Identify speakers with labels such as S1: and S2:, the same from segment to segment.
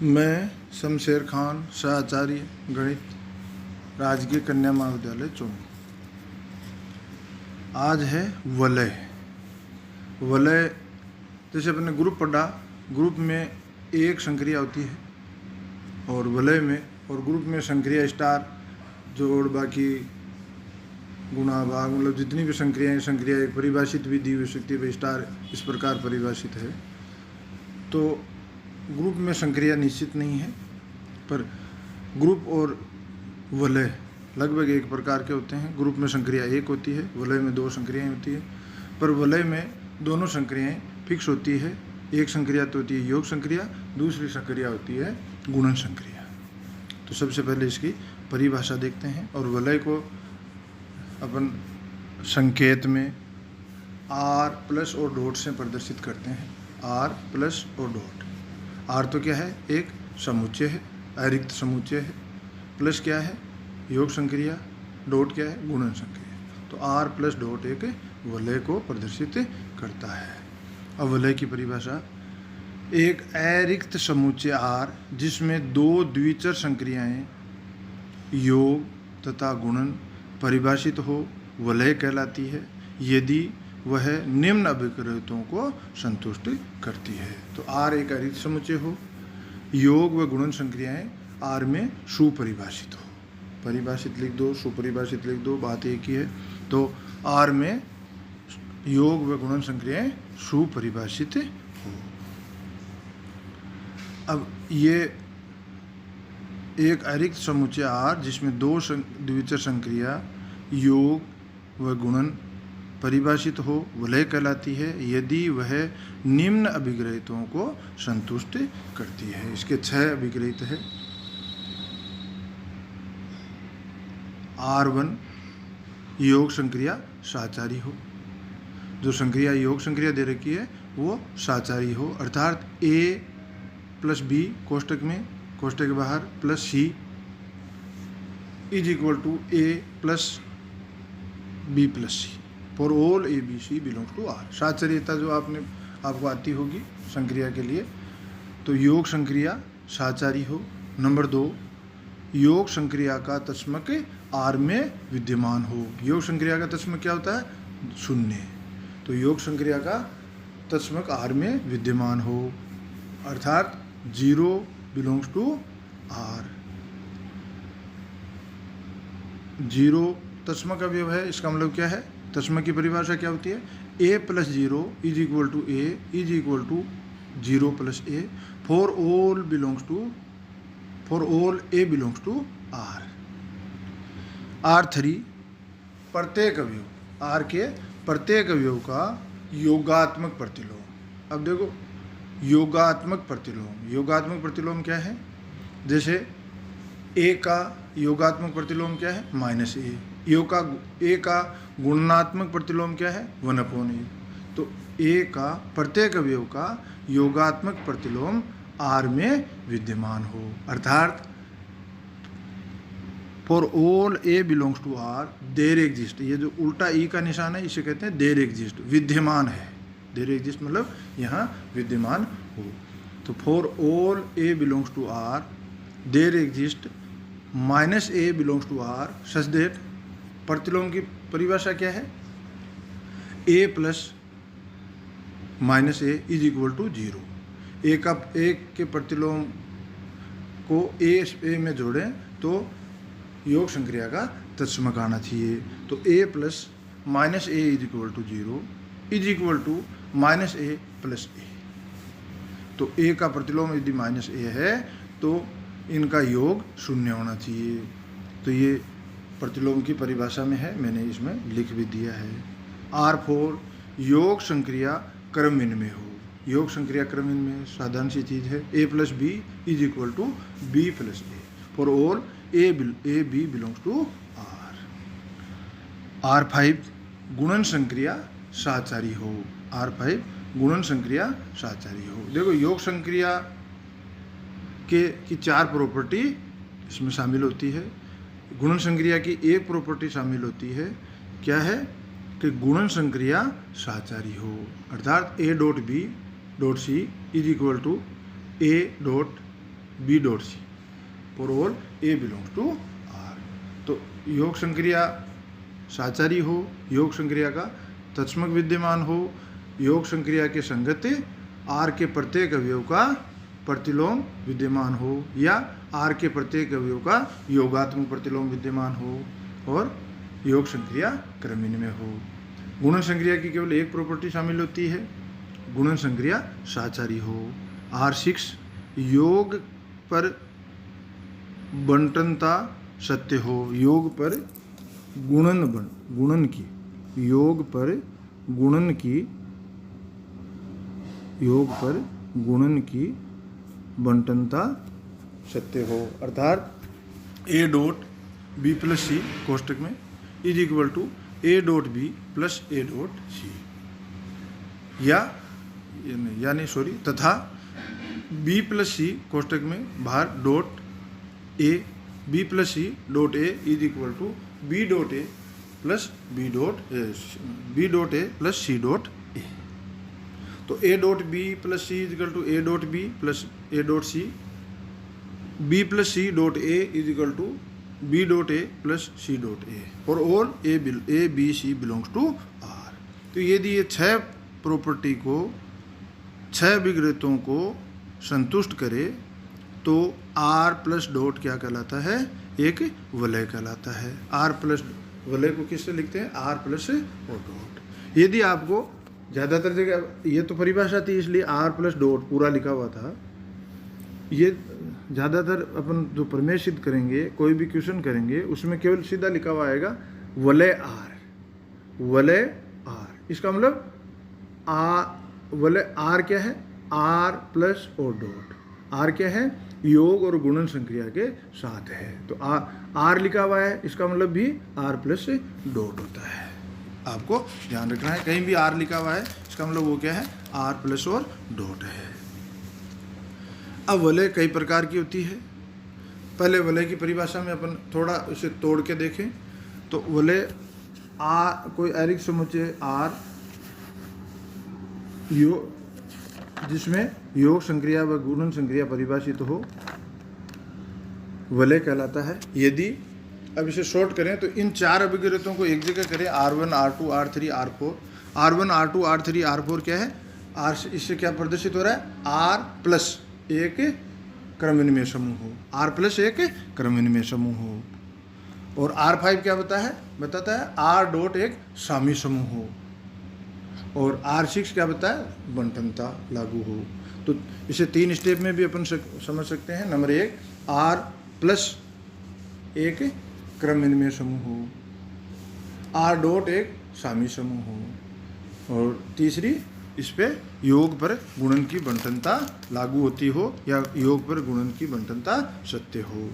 S1: मैं शमशेर खान सहआचार्य गणित राजकीय कन्या महाविद्यालय चौनी। आज है वलय। वलय जैसे अपने ग्रुप पढ़ा, ग्रुप में एक संक्रिया होती है और वलय में और ग्रुप में संक्रिया स्टार जोड़ बाकी गुणा भाग मतलब जितनी भी संक्रिया एक परिभाषित भी दी हो सकती है। स्टार इस प्रकार परिभाषित है। तो ग्रुप में संक्रिया निश्चित नहीं है, पर ग्रुप और वलय लगभग एक प्रकार के होते हैं। ग्रुप में संक्रिया एक होती है, वलय में दो संक्रियाएं होती है, पर वलय में दोनों संक्रियाएं फिक्स होती है। एक संक्रिया तो होती है योग संक्रिया, दूसरी संक्रिया होती है गुणन संक्रिया। तो सबसे पहले इसकी परिभाषा देखते हैं और वलय को अपन संकेत में आर प्लस और डॉट से प्रदर्शित करते हैं। आर प्लस और डॉट। आर तो क्या है, एक समुच्चय है, अरिक्त समुच्चय है। प्लस क्या है, योग संक्रिया। डॉट क्या है, गुणन संक्रिया। तो आर प्लस डॉट एक वलय को प्रदर्शित करता है। अब वलय की परिभाषा, एक अरिक्त समुच्चय आर जिसमें दो द्विचर संक्रियाएं योग तथा गुणन परिभाषित हो वलय कहलाती है, यदि वह निम्न अभिक्रियतों को संतुष्ट करती है। तो आर एक अरिक्त समुच्चय हो, योग व गुणन संक्रियाएं आर में सुपरिभाषित हो। परिभाषित लिख दो, सुपरिभाषित लिख दो, बात एक ही है। तो आर में योग व गुणन संक्रियाएं सुपरिभाषित हो। अब ये एक अरिक्त समुच्चय आर जिसमें दो द्विचर संक्रिया योग व गुणन परिभाषित हो वलय कहलाती है, यदि वह निम्न अभिग्रहितों को संतुष्ट करती है। इसके 6 अभिग्रहित है। R1 योग संक्रिया साचारी हो, जो संक्रिया योग संक्रिया दे रखी है वो साचारी हो, अर्थात A प्लस बी कोष्टक में, कोष्टक के बाहर plus C is equal to A plus B plus C for all A B C belongs to R. साचर्यता जो आपको आती होगी संक्रिया के लिए। तो योग संक्रिया साचारी हो। नंबर 2, योग संक्रिया का तत्समक आर में विद्यमान हो। योग संक्रिया का तत्समक क्या होता है, 0। तो योग संक्रिया का तत्समक आर में विद्यमान हो, अर्थात 0 बिलोंग्स टू आर। 0 तत्समक अवयव है, इसका मतलब क्या है, तत्समक की परिभाषा क्या होती है, a plus 0 is equal to A is equal to 0 plus A for all A belongs to R. R3 प्रत्येक अवयव, आर के प्रत्येक अवयव का योगात्मक प्रतिलोम। अब देखो योगात्मक प्रतिलोम क्या है, जैसे a का योगात्मक प्रतिलोम क्या है, -a। ए का गुणात्मक प्रतिलोम क्या है, 1/a। तो a का प्रत्येक अवयव का योगात्मक प्रतिलोम R में विद्यमान हो, अर्थात for all A belongs to R there exist. ये जो उल्टा ई का निशान है इसे कहते हैं देयर एग्जिस्ट, विद्यमान है। देयर एग्जिस्ट मतलब यहाँ विद्यमान हो। तो for all A belongs to R there exist -a belongs to R such that. प्रतिलोम की परिभाषा क्या है, a plus -a is equal to 0। एक के प्रतिलोम को a में जोड़ें तो योग संक्रिया का तत्समक आना चाहिए। तो a plus -a is equal to 0 is equal to -a plus a। तो a का प्रतिलोम यदि -a है तो इनका योग 0 होना चाहिए। तो ये प्रतिलोम की परिभाषा में है, मैंने इसमें लिख भी दिया है। R4 योग संक्रिया क्रमहीन में हो। योग संक्रिया क्रमहीन में साधारण सी चीज़ है, a plus B is equal to b plus A for all A B belongs to R. R5 गुणन संक्रिया साचारी हो। R5 गुणन संक्रिया साचारी हो। देखो योग संक्रिया की 4 प्रॉपर्टी इसमें शामिल होती है। गुणन संक्रिया की एक प्रॉपर्टी शामिल होती है, क्या है कि गुणन संक्रिया साचारी हो, अर्थात a dot B dot C is equal to a dot B dot C for all A belongs to R. तो योग संक्रिया साचारी हो, योग संक्रिया का तत्समक विद्यमान हो, योग संक्रिया के संगत आर के प्रत्येक अवयव का प्रतिलोम विद्यमान हो, या आर के प्रत्येक अवयव का योगात्मक प्रतिलोम विद्यमान हो, और योग संक्रिया क्रमविनिमय में हो। गुणन संक्रिया की केवल एक प्रॉपर्टी शामिल होती है, गुणन संक्रिया साचारी हो। R6 योग पर बंटनता सत्य हो, योग पर गुणन की योग पर गुणन की बंटनता सत्य हो, अर्थात A dot B plus C कोष्टक में is equal to A dot B plus A dot C, तथा बी प्लस सी कोष्टक में बाहर dot A, B plus C dot A is equal to B dot A plus B dot A plus C dot A. तो A dot B plus C is equal to A dot B plus A dot C, B plus C dot A is equal to B dot A plus C dot A और all A B C belongs to R. तो यदि ये 6 property को 6 विग्रतों को संतुष्ट करे तो are plus dot क्या कहलाता है, एक वलय कहलाता है। आर प्लस वलय को किससे लिखते हैं, आर प्लस और डॉट। यदि आपको ज़्यादातर जगह ये तो परिभाषा थी इसलिए आर प्लस डॉट पूरा लिखा हुआ था, ये ज़्यादातर अपन जो प्रमेय सिद्ध करेंगे, कोई भी क्वेश्चन करेंगे, उसमें केवल सीधा लिखा हुआ आएगा वलय आर। इसका मतलब वलय आर क्या है, आर प्लस और डॉट। आर क्या है, योग और गुणन संक्रिया के साथ है, तो आर लिखा हुआ है, इसका मतलब भी आर प्लस डॉट होता है। आपको ध्यान रखना है, कहीं भी आर लिखा हुआ है इसका मतलब वो क्या है, आर प्लस और डॉट है। अब वलय कई प्रकार की होती है। पहले वलय की परिभाषा में अपन थोड़ा उसे तोड़ के देखें तो वलय कोई ऐरिक समुच्चय आर जिसमें योग संक्रिया व गुणन संक्रिया परिभाषित हो, वलय कहलाता है। यदि अब इसे शॉर्ट करें तो इन 4 अभिग्रतों को एक जगह करें, R1 R2 R3 R4। R1 R2 R3 R4 क्या है, R इससे क्या प्रदर्शित हो रहा है, R प्लस एक क्रमविनिमय समूह हो, R प्लस एक क्रमविनिमय समूह हो। और R5 क्या बताता है R डॉट एक सामी समूह हो। और R6 क्या बताता है, बंटनता लागू हो। तो इसे 3 स्टेप में भी अपन समझ सकते हैं। नंबर 1 R प्लस एक क्रमविनिमय समूह हो, R डॉट एक सामी समूह हो, और तीसरी इस पे योग पर गुणन की बंटनता लागू होती हो या योग पर गुणन की बंटनता सत्य हो।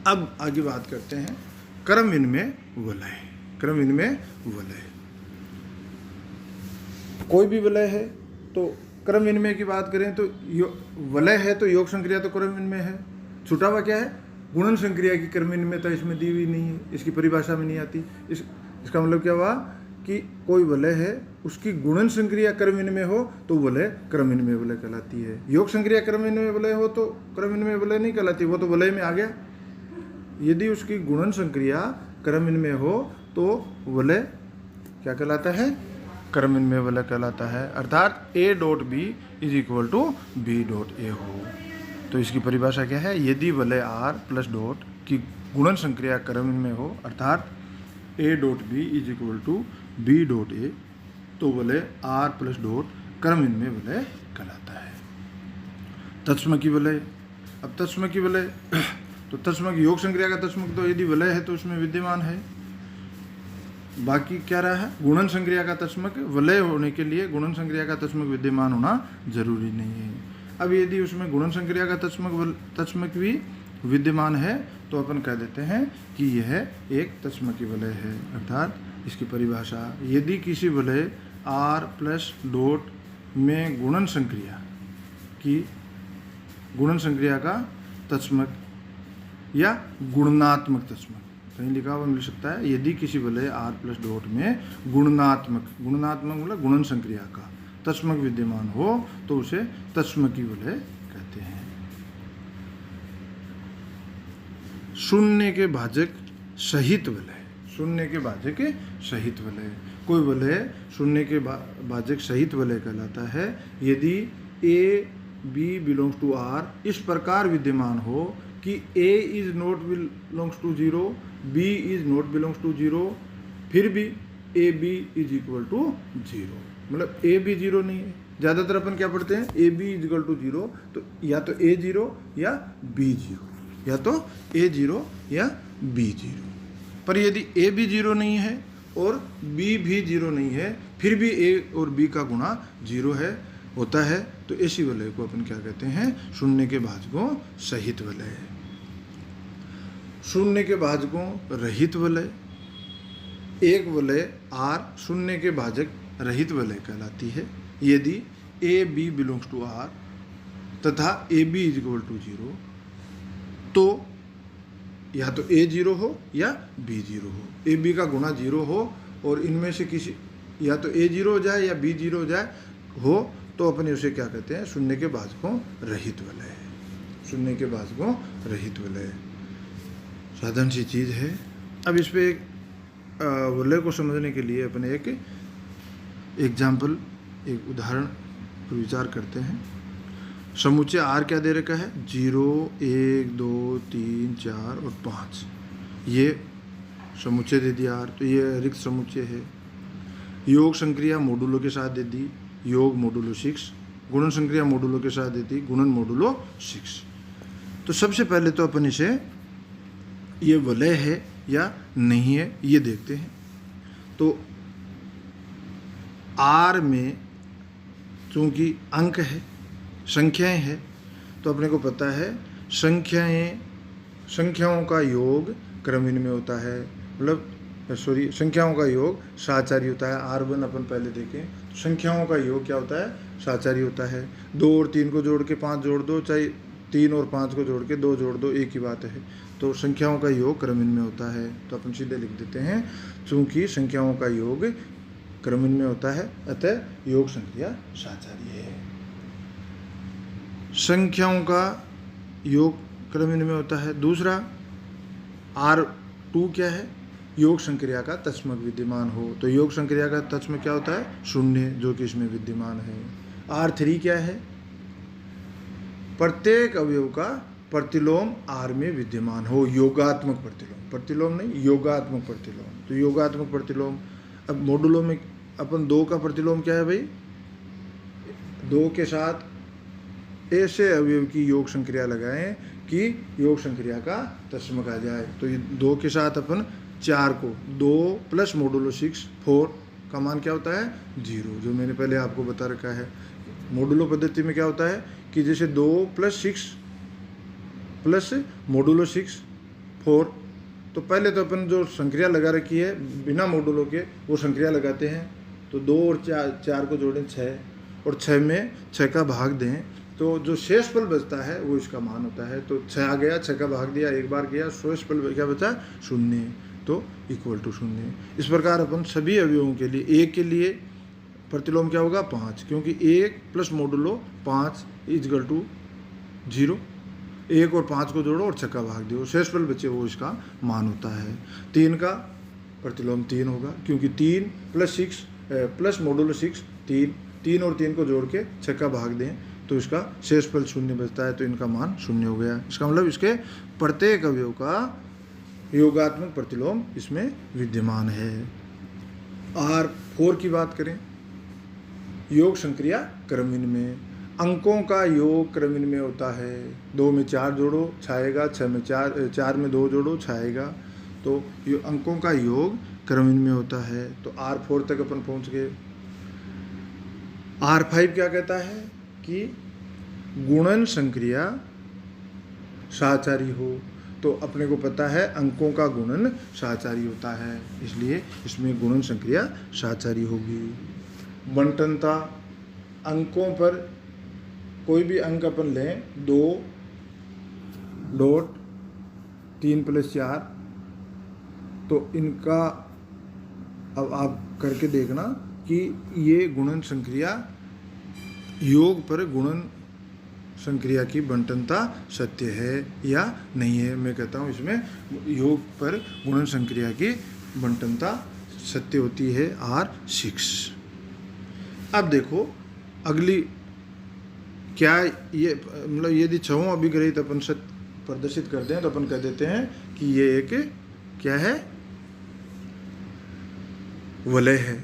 S1: अब आगे बात करते हैं क्रमविनिमय वलय। कोई भी वलय है तो क्रम विनिमय की बात करें तो वलय है तो योग संक्रिया तो क्रम विनिमय है। छुटा हुआ क्या है, गुणन संक्रिया की क्रम विनिमयता इसमें दी हुई नहीं है, इसकी परिभाषा में नहीं आती। इसका मतलब क्या हुआ कि कोई वलय है, उसकी गुणन संक्रिया क्रम विनिमय हो तो वलय क्रम विनिमय वलय कहलाती है। योग संक्रिया क्रम विनिमय वलय हो तो क्रम विनिमय वलय नहीं कहलाती, वो तो वलय में आ गया। यदि उसकी गुणन संक्रिया क्रम विनिमय हो तो वलय क्या कहलाता है, क्रम विनिमय वलय कहलाता है। अर्थात A dot B is equal to B dot A हो। तो इसकी परिभाषा क्या है, यदि वलय R प्लस डॉट की गुणन संक्रिया क्रम विनिमय हो, अर्थात A dot B is equal to B dot A, तो वलय R प्लस डॉट क्रम विनिमय वलय कहलाता है। तत्समकी वलय। अब तत्समकी वलय तो तत्समक योग संक्रिया का तत्समक तो यदि वलय है तो उसमें विद्यमान है। बाकी क्या रहा है, गुणन संक्रिया का तत्समक वलय होने के लिए गुणन संक्रिया का तत्समक विद्यमान होना जरूरी नहीं है। अब यदि उसमें गुणन संक्रिया का तत्समक भी विद्यमान है तो अपन कह देते हैं कि यह एक तत्समकी वलय है। अर्थात इसकी परिभाषा, यदि किसी वलय R प्लस डॉट में गुणन संक्रिया का तत्समक या गुणनात्मक तत्समक, कहीं लिखा हुआ मिल सकता है, यदि किसी वलय R प्लस डॉट में गुणनात्मक मतलब गुणन संक्रिया का तत्समक विद्यमान हो तो उसे तत्समकी वलय कहते हैं। शून्य के भाजक सहित वलय, शून्य के भाजक सहित वलय। कोई वलय शून्य के भाजक सहित वलय कहलाता है यदि A B belongs to R इस प्रकार विद्यमान हो कि A is not belongs to zero, B is not belongs to zero, फिर भी A B is equal to zero. मतलब ए बी जीरो नहीं है। ज़्यादातर अपन क्या पढ़ते हैं, A B is equal to zero, तो या तो ए जीरो या बी जीरो, या तो ए जीरो या बी जीरो। पर यदि ए भी जीरो नहीं है और बी भी जीरो नहीं है, फिर भी ए और बी का गुणा जीरो है होता है, तो ऐसी वलय को अपन क्या कहते हैं, शून्य के भाजकों सहित वलय। शून्य के भाजकों रहित वलय। एक वलय आर शून्य के भाजक रहित वलय कहलाती है यदि A B belongs to R तथा A B is equal to zero, तो या तो ए जीरो हो या बी जीरो हो, ए बी का गुणा जीरो हो और इनमें से किसी या तो ए जीरो हो जाए या बी जीरो हो जाए हो, तो अपन उसे क्या कहते हैं, शून्य के भाजकों रहित वलय। शून्य के भाजकों रहित वलय साधारण सी चीज़ है। अब इस पे एक वलय को समझने के लिए अपने एक एग्जाम्पल, एक उदाहरण पर विचार करते हैं। समुच्चय आर क्या दे रखा है, 0 1 2 3 4 और 5, ये समुच्चय दे दिया आर, तो ये रिक्त समुच्चय है। योग संक्रिया मोडुलो के साथ दे दी, योग मोडुलो 6, गुणन संक्रिया मोडुलो के साथ देती, गुणन मोडुलो 6। तो सबसे पहले तो अपन इसे ये वलय है या नहीं है ये देखते हैं। तो आर में चूंकि अंक है, संख्याएं हैं, तो अपने को पता है संख्याओं का योग क्रमहीन में होता है, मतलब संख्याओं का योग साचारी होता है। R1 अपन पहले देखें, संख्याओं का योग क्या होता है, साचारी होता है। 2 और 3 को जोड़ के 5 जोड़ दो, चाहे 3 और 5 को जोड़ के 2 जोड़ दो, एक ही बात है। तो संख्याओं का योग क्रमहीन में होता है, तो अपन सीधे लिख देते हैं चूंकि संख्याओं का योग क्रमहीन में होता है अतः योग संक्रिया साचारी है। संख्याओं का योग क्रमहीन में होता है। दूसरा R2 क्या है, योग संक्रिया का तत्समक विद्यमान हो, तो योग संक्रिया का तत्समक क्या होता है, शून्य, जो कि इसमें विद्यमान है। R3 क्या है, प्रत्येक अवयव का प्रतिलोम R में विद्यमान हो, योगात्मक प्रतिलोम, प्रतिलोम नहीं योगात्मक प्रतिलोम। तो योगात्मक प्रतिलोम, अब मोडुलो में अपन 2 का प्रतिलोम क्या है भाई, 2 के साथ ऐसे अवयव की योग संक्रिया लगाएं कि योग संक्रिया का तत्समक आ जाए। तो ये 2 के साथ अपन 4 को 2 प्लस मोडुलो 6 4 का मान क्या होता है, 0, जो मैंने पहले आपको बता रखा है। मोडुलो पद्धति में क्या होता है कि जैसे 2 प्लस 6 प्लस मोडुलो 6 4, तो पहले तो अपन जो संक्रिया लगा रखी है बिना मोडुलो के वो संक्रिया लगाते हैं। तो 2 और 4 को जोड़ें 6 और 6 में 6 का भाग दें, तो जो शेषफल बचता है वो इसका मान होता है। तो 6 आ गया, 6 का भाग दिया, एक बार गया, शेषफल क्या बचा, 0, तो इक्वल टू 0। इस प्रकार अपन सभी अवयवों के लिए, 1 के लिए प्रतिलोम क्या होगा, 5, क्योंकि 1 प्लस मोडुलो 5 इक्वल टू 0, 1 और 5 को जोड़ो और 6 का भाग दो, शेषफल बचे वो इसका मान होता है। 3 का प्रतिलोम 3 होगा, क्योंकि 3 प्लस 6 प्लस मोडुलो 6 3 और 3 को जोड़ के 6 का भाग दें तो इसका शेषफल 0 बचता है, तो इनका मान 0 हो गया। इसका मतलब इसके प्रत्येक अवयव का योगात्मक प्रतिलोम इसमें विद्यमान है। R4 की बात करें, योग संक्रिया क्रमहीन में, अंकों का योग क्रमहीन में होता है। 2 में 4 जोड़ो छाएगा, 6 में 4 में 2 जोड़ो छाएगा, तो अंकों का योग क्रमहीन में होता है। तो R4 तक अपन पहुंच गए। R5 क्या कहता है कि गुणन संक्रिया साचारी हो, तो अपने को पता है अंकों का गुणन साचारी होता है, इसलिए इसमें गुणन संक्रिया साचारी होगी। बंटनता, अंकों पर कोई भी अंक अपन लें, 2 डॉट 3 प्लस 4, तो इनका अब आप करके देखना कि ये गुणन संक्रिया योग पर गुणन संक्रिया की बंटनता सत्य है या नहीं है। मैं कहता हूँ इसमें योग पर गुणन संक्रिया की बंटनता सत्य होती है R6। अब देखो अगली क्या ये मतलब यदि छहों अभिग्रहित अपन प्रदर्शित करते हैं तो अपन कह देते हैं कि ये एक क्या है, वलय है।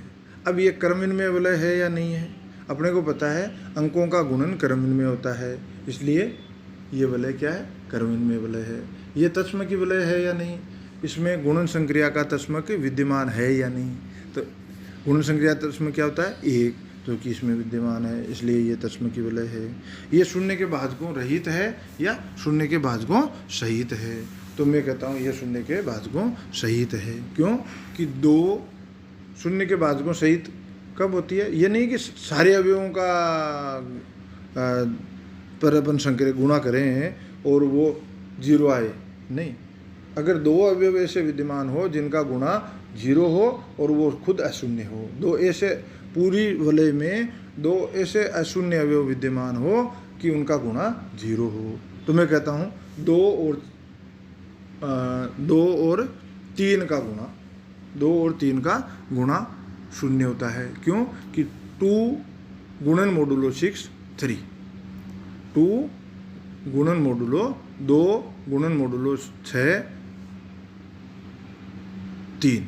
S1: अब ये क्रमविनिमय वलय है या नहीं है, अपने को पता है अंकों का गुणन क्रमविनिमय होता है, इसलिए ये वलय क्या है, क्रमविनिमय वलय है। ये तत्सम की वलय है या नहीं, इसमें गुणन संक्रिया का तत्समक विद्यमान है या नहीं। तो गुणन संक्रिया तत्समक क्या होता है, एक, जो कि इसमें विद्यमान है, इसलिए ये तत्सम की वलय है। ये शून्य के भाजकों रहित है या शून्य के भाजकों सहित है, तो मैं कहता हूँ ये शून्य के भाजकों सहित है। क्यों कि दो शून्य के भाजकों सहित कब होती है, ये नहीं कि सारे अवयवों का पर अपन संक्रिया गुणा करें और वो 0 आए, नहीं। अगर दो अवयव ऐसे विद्यमान हो जिनका गुणा 0 हो और वो खुद अशून्य हो, दो ऐसे पूरी वलय में दो ऐसे अशून्य अवयव विद्यमान हो कि उनका गुणा 0 हो, तो मैं कहता हूँ 2 और 3 का गुणा 2 और 3 का गुणा 0 होता है। क्यों कि 2 गुणन मोडुलो 6 3, 2 गुणन मोडुलो 2 गुणन मोडुलो 6 3,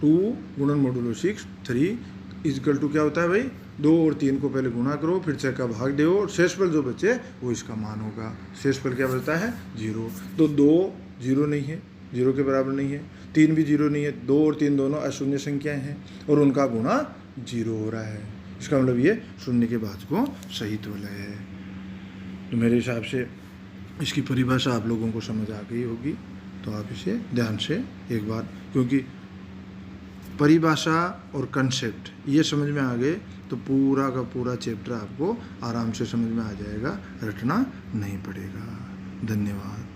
S1: 2 गुणन मोडुलो 6 3 इजकल टू क्या होता है भाई, 2 और 3 को पहले गुणा करो, फिर 6 का भाग दो और शेषफल जो बचे वो इसका मान होगा। शेषफल क्या बचता है, 0। तो 2 0 नहीं है, 0 के बराबर नहीं है, 3 भी 0 नहीं है, 2 और 3 दोनों अशून्य संख्याएं हैं और उनका गुणा 0 हो रहा है। इसका मतलब ये शून्य के भाजकों सहित वलय है। तो मेरे हिसाब से इसकी परिभाषा आप लोगों को समझ आ गई होगी, तो आप इसे ध्यान से एक बार, क्योंकि परिभाषा और कंसेप्ट ये समझ में आ गए तो पूरा का पूरा चैप्टर आपको आराम से समझ में आ जाएगा, रटना नहीं पड़ेगा। धन्यवाद।